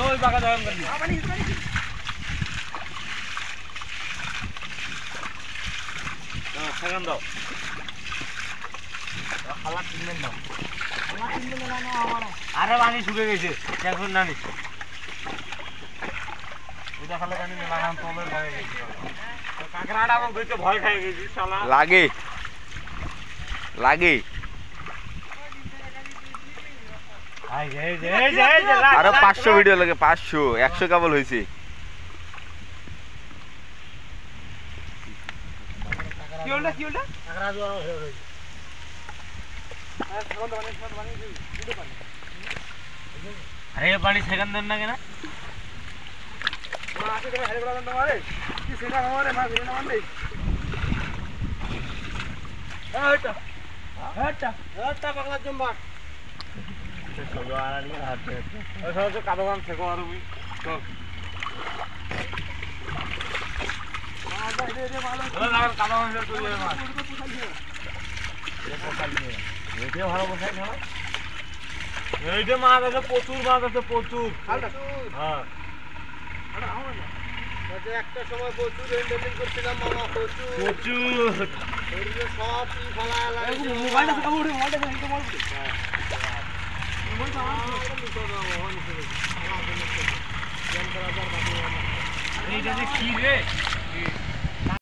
ওই বাঁকা ধরন করবি সেখান দাও আরে পানি শুকে গেছে এখন নানি ওটা খালে পানি লাগান তলের ভয় গেছে কাঁকড়াটা আমার ধরতে ভয় খাই গেছি শালা লাগে লাগে আরে 500 ভিডিও লাগে 500 100 কেবল হয়েছে কি হলো কাঁকড়া জোয়ার হয়ে গেছে अरे ये पानी सेकंड देना क्या ना आके तो हरे बड़ा बंदा मारे कि सेना हमारे मार देना मान दे हट पकड़ा जंबा तो आ नहीं हाथ ऐसा जो कादोगान फेंको और भी तो दे मालूम ना कादोगान से तो ये मार ये पकड़ लिए ये ভালো বসাই না এই যে মাছ আছে প্রচুর মাছ আছে প্রচুর হ্যাঁ আরে আও না যে একটা সময় প্রচুর হ্যান্ডেলিং করছিলাম মামা প্রচুর এই যে সব ই ফলা লাগে মোবাইলটা কাবু উঠে মোবাইলটা একটু মার দে মোবাইলটা আমার তো দাও হন করে জান করা যার বাকি আরে এটা যে কি রে